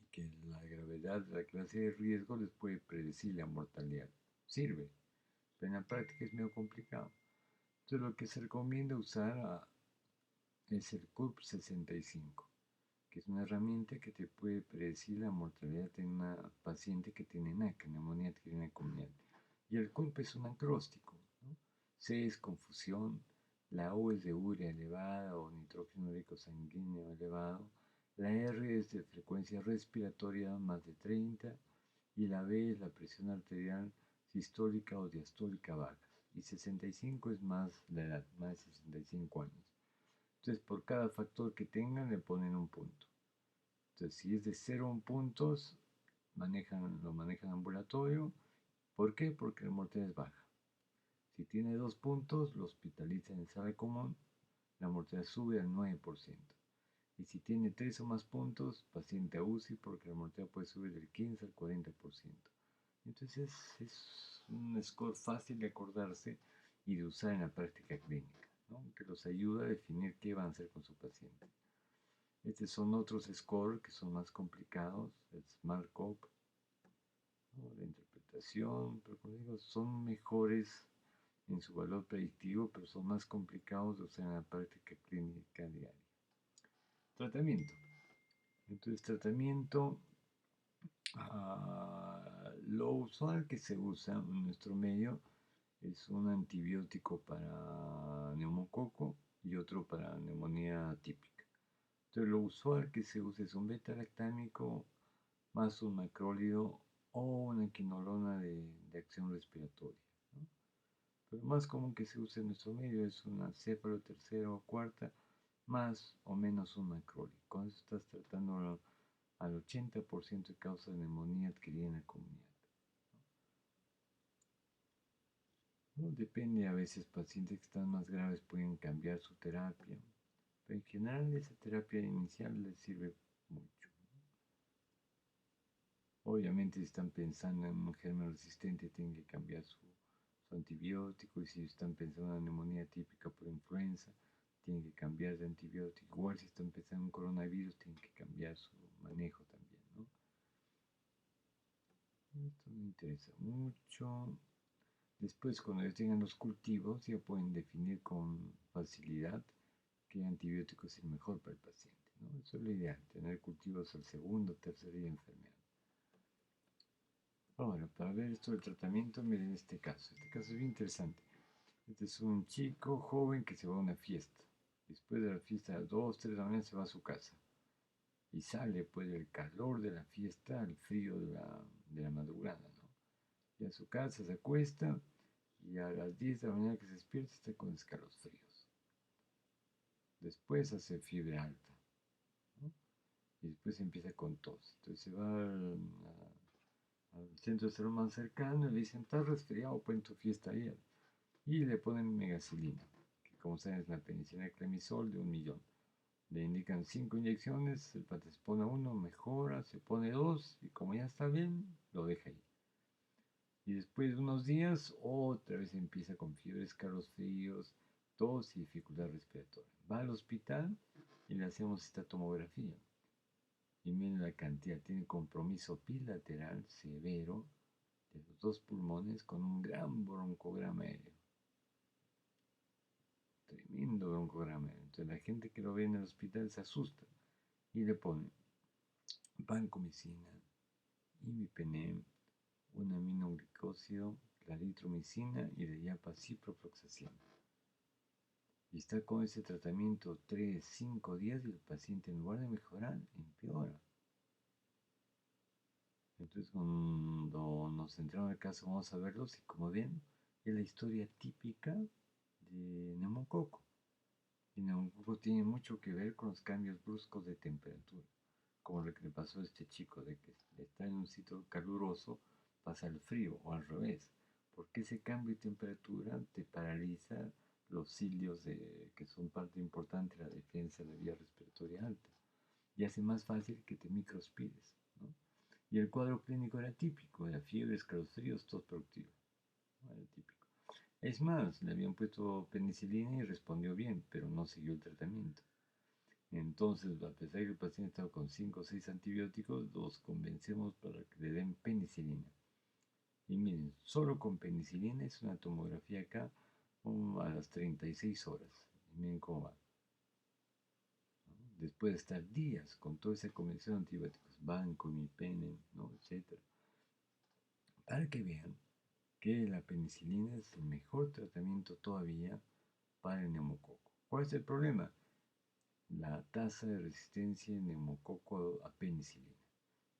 Y que la gravedad de la clase de riesgo les puede predecir la mortalidad. Sirve, pero en la práctica es medio complicado. Entonces lo que se recomienda usar es el CURP 65, que es una herramienta que te puede predecir la mortalidad en una paciente que tiene NAC, neumonía adquirida comunitaria. Y el CURP es un acróstico, ¿no? C es confusión, la U es de urea elevada o nitrógeno úrico sanguíneo elevado, la R es de frecuencia respiratoria más de 30 y la B es la presión arterial sistólica o diastólica baja. Y 65 es más la edad, más de 65 años. Entonces, por cada factor que tengan, le ponen un punto. Entonces, si es de 0 a 1 puntos, lo manejan ambulatorio. ¿Por qué? Porque la mortalidad es baja. Si tiene 2 puntos, lo hospitalizan en sala común, la mortalidad sube al 9%. Y si tiene 3 o más puntos, paciente a UCI, porque la mortalidad puede subir del 15 al 40%. Entonces, es un score fácil de acordarse y de usar en la práctica clínica, ¿no? Que los ayuda a definir qué van a hacer con su paciente. Estos son otros scores que son más complicados, el SmartCop, ¿no? La interpretación, pero como digo, son mejores en su valor predictivo, pero son más complicados de usar en la práctica clínica diaria. Tratamiento. Entonces, tratamiento, lo usual que se usa en nuestro medio es un antibiótico para neumococo y otro para neumonía típica. Entonces, lo usual que se usa es un beta-lactámico más un macrólido o una quinolona de acción respiratoria, ¿no? Pero más común que se usa en nuestro medio es una céfalo tercera o cuarta más o menos un macrólido. Con eso estás tratando al 80% de causa de neumonía adquirida en la comunidad, ¿no? Depende, a veces pacientes que están más graves pueden cambiar su terapia, pero en general esa terapia inicial les sirve mucho. Obviamente, si están pensando en un germen resistente, tienen que cambiar su antibiótico. Y si están pensando en una neumonía típica por influenza, tienen que cambiar de antibiótico. Igual si están pensando en un coronavirus, tienen que cambiar su manejo también, ¿no? Esto me interesa mucho. Después, cuando ya tengan los cultivos, ya pueden definir con facilidad qué antibiótico es el mejor para el paciente, ¿no? Eso es lo ideal, tener cultivos al segundo o tercer día de enfermedad. Ahora, para ver esto del tratamiento, miren este caso. Este caso es bien interesante. Este es un chico joven que se va a una fiesta. Después de la fiesta, a las 2, 3 de la mañana se va a su casa. Y sale pues del calor de la fiesta al frío de la madrugada, ¿no? Y a su casa se acuesta y a las 10 de la mañana que se despierta está con escalofríos. Después hace fiebre alta, ¿no? Y después empieza con tos. Entonces se va al centro de salud más cercano y le dicen, estás resfriado, pues en tu fiesta ayer. Y le ponen megacilina, que como saben es la penicilina clemisol de 1 millón. Le indican 5 inyecciones, el pata se pone 1, mejora, se pone 2 y como ya está bien, lo deja ahí. Y después de unos días, otra vez empieza con fiebre, escalofríos, tos y dificultad respiratoria. Va al hospital y le hacemos esta tomografía. Y miren la cantidad, tiene compromiso bilateral severo de los dos pulmones con un gran broncograma aéreo. Tremendo broncograma aéreo. Entonces la gente que lo ve en el hospital se asusta y le pone vancomicina, imipenem, un aminoglicósido, claritromicina y de yapa ciprofloxacina. Y está con ese tratamiento 3, 5 días y el paciente en lugar de mejorar, empeora. Entonces cuando nos centramos en el caso vamos a verlo y como ven es la historia típica de neumococo. Y neumococo tiene mucho que ver con los cambios bruscos de temperatura, como lo que le pasó a este chico, de que está en un sitio caluroso, pasa al frío o al revés, porque ese cambio de temperatura te paraliza los cilios que son parte importante de la defensa de la vía respiratoria alta y hace más fácil que te microspires, ¿no? Y el cuadro clínico era típico, era fiebre, escalofríos, tos productiva, ¿no? Era típico. Es más, le habían puesto penicilina y respondió bien, pero no siguió el tratamiento. Entonces, a pesar de que el paciente estaba con 5 o 6 antibióticos, los convencemos para que le den penicilina. Y miren, solo con penicilina es una tomografía acá a las 36 horas. Y miren cómo va, ¿no? Después de estar días con toda esa convención de antibióticos, vancomycin, ¿no? Etcétera. Para que vean que la penicilina es el mejor tratamiento todavía para el neumococo. ¿Cuál es el problema? La tasa de resistencia en neumococo a penicilina,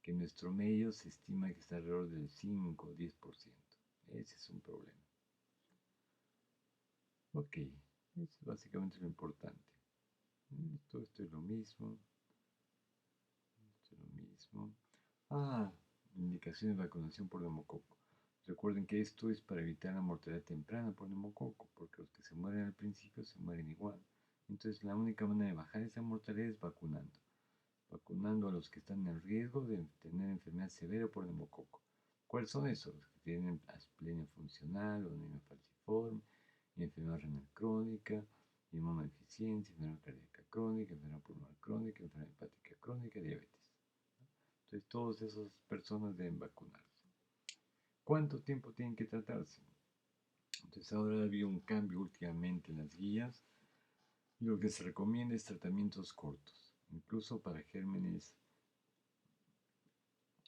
que en nuestro medio se estima que está alrededor del 5 o 10%. Ese es un problema. Ok, eso es básicamente lo importante. Esto es lo mismo. Esto es lo mismo. Ah, indicaciones de vacunación por neumococo. Recuerden que esto es para evitar la mortalidad temprana por neumococo, porque los que se mueren al principio se mueren igual. Entonces la única manera de bajar esa mortalidad es vacunando. Vacunando a los que están en riesgo de tener enfermedad severa por neumococo. ¿Cuáles son esos? Los que tienen asplenia funcional o anemia falciforme, enfermedad renal crónica, inmunodeficiencia, enfermedad cardíaca crónica, enfermedad pulmonar crónica, enfermedad hepática crónica, diabetes. Entonces, todas esas personas deben vacunarse. ¿Cuánto tiempo tienen que tratarse? Entonces, ahora ha habido un cambio últimamente en las guías y lo que se recomienda es tratamientos cortos, incluso para gérmenes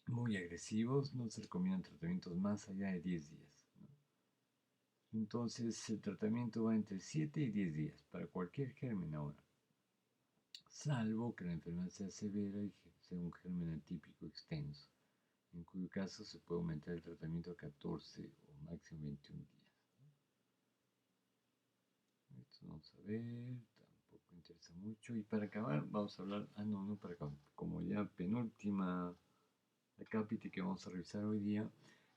muy agresivos, no se recomiendan tratamientos más allá de 10 días, ¿no? Entonces, el tratamiento va entre 7 y 10 días para cualquier germen ahora, salvo que la enfermedad sea severa y sea un germen atípico extenso, en cuyo caso se puede aumentar el tratamiento a 14 o máximo 21 días. Esto vamos a ver, tampoco interesa mucho. Y para acabar, vamos a hablar, no para acabar, como ya penúltima acápite que vamos a revisar hoy día,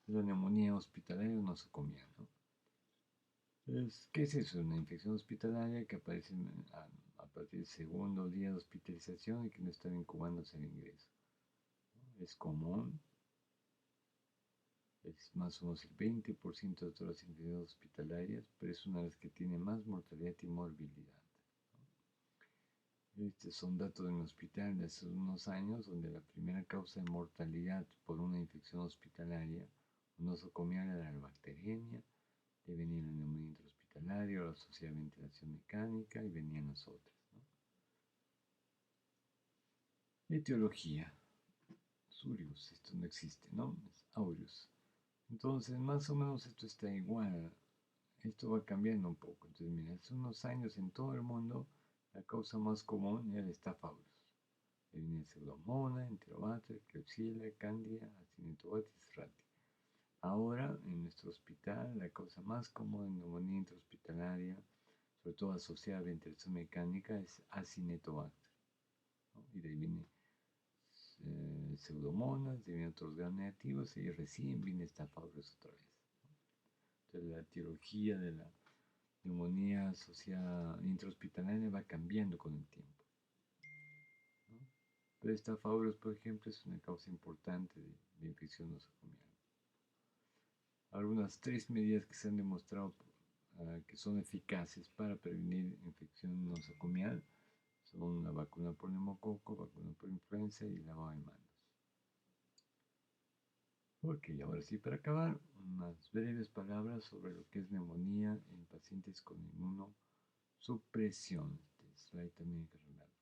es la neumonía hospitalaria o nosocomía, ¿no? ¿Qué es eso? Una infección hospitalaria que aparece a partir del segundo día de hospitalización y que no están incubándose el ingreso, ¿no? Es común, es más o menos el 20% de todas las infecciones hospitalarias, pero es una de las que tiene más mortalidad y morbilidad. Estos son datos de un hospital de hace unos años, donde la primera causa de mortalidad por una infección hospitalaria nosocomial era la bacteriemia, le venía la neumonía intrahospitalaria, la asociada a ventilación mecánica y venían las otras, ¿no? Etiología. Surius, esto no existe, ¿no? Es aureus. Entonces, más o menos esto está igual. Esto va cambiando un poco. Entonces, mira, hace unos años en todo el mundo la causa más común era el Staph aureus. Venía Pseudomonas, Enterobacter, Klebsiella, Candida, Acinetobacter, rati. Ahora, en nuestro hospital, la causa más común de neumonía intrahospitalaria, sobre todo asociada a ventilación mecánica, es Acinetobacter, ¿no? Y de ahí viene Pseudomonas, de ahí vienen otros gram negativos y recién viene Staph aureus otra vez. Entonces, la etiología de la neumonía asociada intrahospitalaria va cambiando con el tiempo, ¿no? Pero Staph aureus, por ejemplo, es una causa importante de infección nosocomial. Algunas 3 medidas que se han demostrado que son eficaces para prevenir infección nosocomial son la vacuna por neumococo, vacuna por influenza y lavado de manos. Ok, ahora sí, para acabar, unas breves palabras sobre lo que es neumonía en pacientes con inmunosupresión. Este slide también hay que arreglarlo.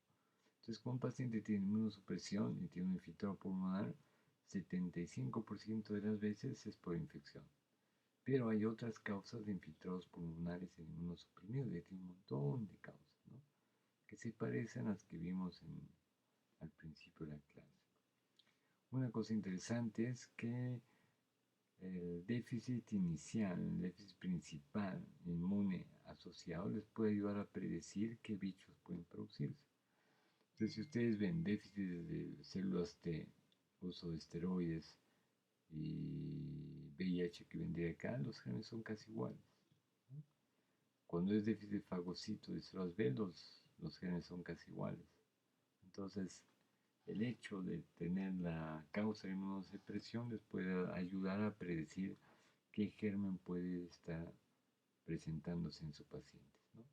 Entonces, cuando un paciente tiene inmunosupresión y tiene un infiltrado pulmonar, 75% de las veces es por infección. Pero hay otras causas de infiltrados pulmonares en inmunosuprimidos, y tiene un montón de causas, ¿no? Que se parecen a las que vimos al principio de la clase. Una cosa interesante es que el déficit inicial, el déficit principal inmune asociado les puede ayudar a predecir qué bichos pueden producirse. Entonces, si ustedes ven déficit de células T, uso de esteroides y VIH que vendría acá, los genes son casi iguales, ¿no? Cuando es déficit de fagocito de células B, los genes son casi iguales. Entonces, el hecho de tener la causa de inmunosupresión les puede ayudar a predecir qué germen puede estar presentándose en su paciente, ¿no?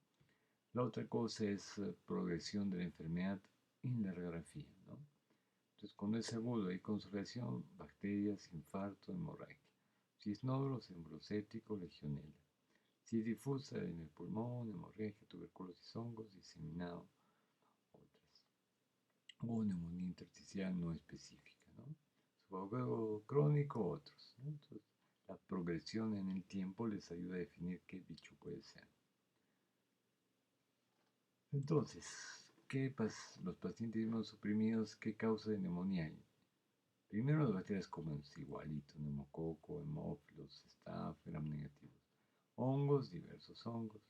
La otra cosa es progresión de la enfermedad en la radiografía, ¿no? Entonces, cuando es agudo hay consolidación, bacterias, infarto, hemorragia. Si es nódulos, embrocéptico, legionela. Si es difusa en el pulmón, hemorragia, tuberculosis, hongos, diseminado, otras. O neumonía intersticial no específica, ¿no? Esófago crónico, otros, ¿no? Entonces, la progresión en el tiempo les ayuda a definir qué bicho puede ser. Entonces, ¿qué pasa? Los pacientes inmunosuprimidos, ¿qué causa de neumonía hay? Primero las bacterias comunes, igualito, neumococo, hemófilos, staph, gram negativos. Hongos, diversos hongos.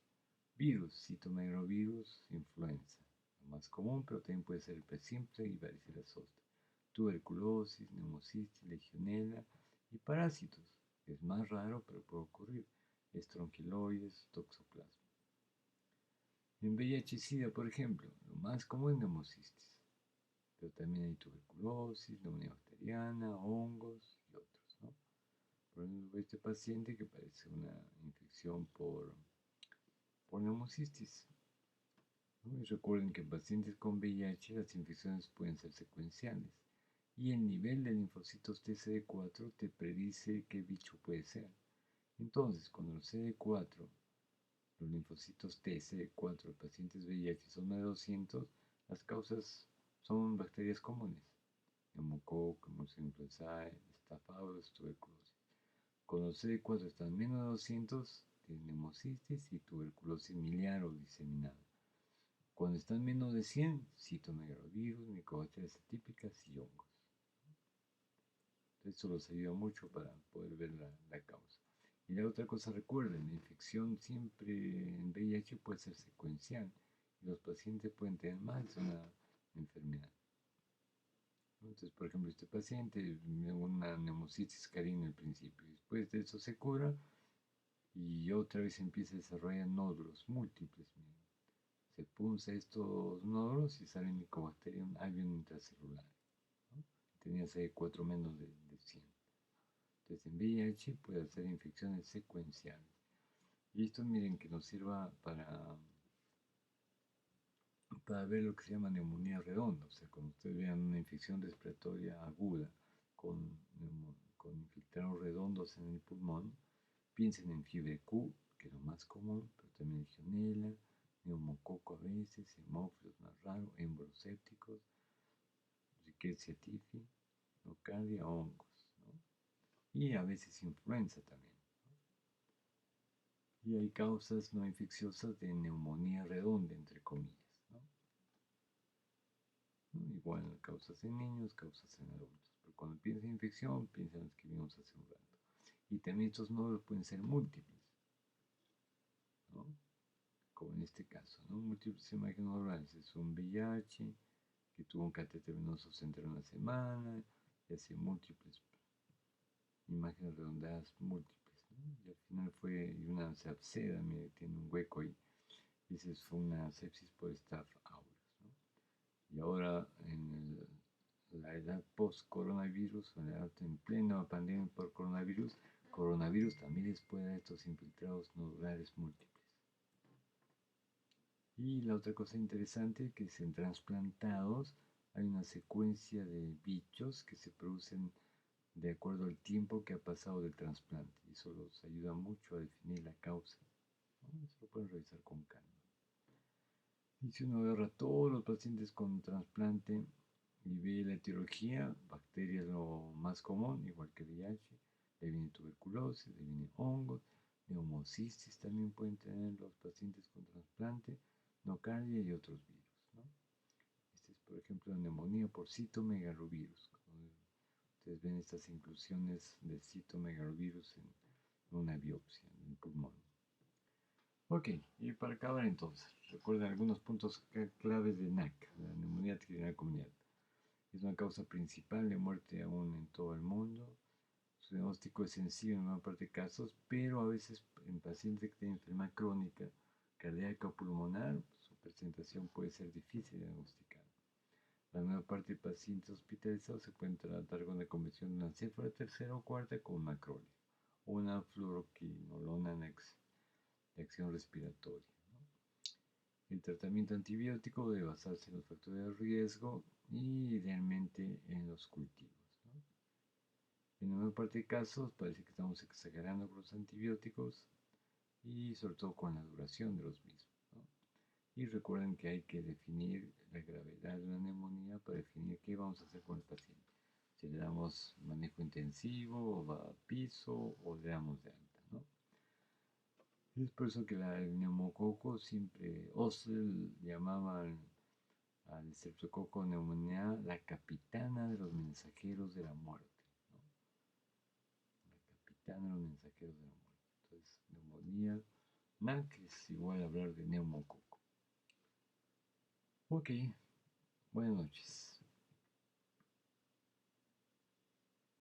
Virus, citomegalovirus, influenza. Lo más común, pero también puede ser herpes simple y varicela zoster. Tuberculosis, neumocistis, legionela y parásitos. Es más raro, pero puede ocurrir. Estronquiloides, toxoplasma. En VIH-Sida, por ejemplo, lo más común es neumocistis, pero también hay tuberculosis, neumonía bacteriana, hongos y otros, ¿no? Por ejemplo, este paciente que parece una infección por neumocistis, ¿no? Y recuerden que en pacientes con VIH las infecciones pueden ser secuenciales y el nivel de linfocitos TCD4 te predice qué bicho puede ser. Entonces, cuando los CD4, los linfocitos TCD4 de pacientes VIH son más de 200, las causas son bacterias comunes. Neumococo, Morcilla influenzae, Staph aureus, tuberculosis. Cuando los CD4 están menos de 200, tienen neumocistis y tuberculosis miliar o diseminada. Cuando están menos de 100, citomegalovirus, micobacterias atípicas y hongos. Esto los ayuda mucho para poder ver la causa. Y la otra cosa, recuerden, la infección siempre en VIH puede ser secuencial y los pacientes pueden tener más de una enfermedad. Entonces, por ejemplo, este paciente una neumocitis carina al principio, después de eso se cura y otra vez empieza a desarrollar nódulos múltiples. Se punza estos nódulos y sale Mycobacterium avium intracelular, ¿no? Tenía CD4 menos de 100. Entonces en VIH puede hacer infecciones secuenciales. Y esto miren que nos sirva para ver lo que se llama neumonía redonda. O sea, cuando ustedes vean una infección respiratoria aguda con, con infiltrados redondos en el pulmón, piensen en fiebre Q, que es lo más común, pero también legionela, neumococo a veces, hemófilos más raro, embrocépticos, Rickettsia tifi, nocardia, hongos, ¿no? Y a veces influenza también. Y hay causas no infecciosas de neumonía redonda, entre comillas, ¿no? Igual causas en niños, causas en adultos. Pero cuando piensan en infección, piensan en los que vimos hace un rato. Y también estos nódulos pueden ser múltiples, ¿no? Como en este caso, ¿no? Múltiples imágenes orales. Es un VIH que tuvo un catéter venoso central una semana, y así múltiples imágenes redondeadas múltiples, ¿no? Y al final fue una sepseda, mire, tiene un hueco ahí. Y esa fue una sepsis por Staph aureus, ¿no? Y ahora la edad post-coronavirus, o la edad en plena pandemia por coronavirus, coronavirus también les puede dar estos infiltrados nodulares múltiples. Y la otra cosa interesante es que en trasplantados hay una secuencia de bichos que se producen de acuerdo al tiempo que ha pasado del trasplante. Y eso los ayuda mucho a definir la causa, ¿no? Eso lo pueden revisar con calma. Y si uno agarra a todos los pacientes con trasplante y ve la etiología, bacterias lo más común, igual que VIH, le viene tuberculosis, le viene hongos, neumocistis también pueden tener los pacientes con trasplante, nocardia y otros virus, ¿no? Este es, por ejemplo, la neumonía por citomegalovirus. Ustedes ven estas inclusiones de citomegalovirus en una biopsia en el pulmón. Ok, y para acabar entonces, recuerden algunos puntos claves de NAC, la neumonía adquirida comunidad. Es una causa principal de muerte aún en todo el mundo. Su diagnóstico es sencillo en una parte de casos, pero a veces en pacientes que tienen enfermedad crónica, cardíaca o pulmonar, su presentación puede ser difícil de diagnosticar. La mayor parte de pacientes hospitalizados se pueden tratar con la conversión de una céfala tercera o cuarta con macrolide o una fluoroquinolona de acción respiratoria, ¿no? El tratamiento antibiótico debe basarse en los factores de riesgo y idealmente en los cultivos, ¿no? En la mayor parte de casos parece que estamos exagerando con los antibióticos y sobre todo con la duración de los mismos, ¿no? Y recuerden que hay que definir la gravedad de una neumonía para definir qué vamos a hacer con el paciente. Si le damos manejo intensivo, o va a piso, o le damos de alta, ¿no? Es por eso que el neumococo siempre, Osler llamaba al Streptococcus pneumoniae la capitana de los mensajeros de la muerte, ¿no? La capitana de los mensajeros de la muerte. Entonces, neumonía, NAC es igual a hablar de neumococo. Ok, buenas noches.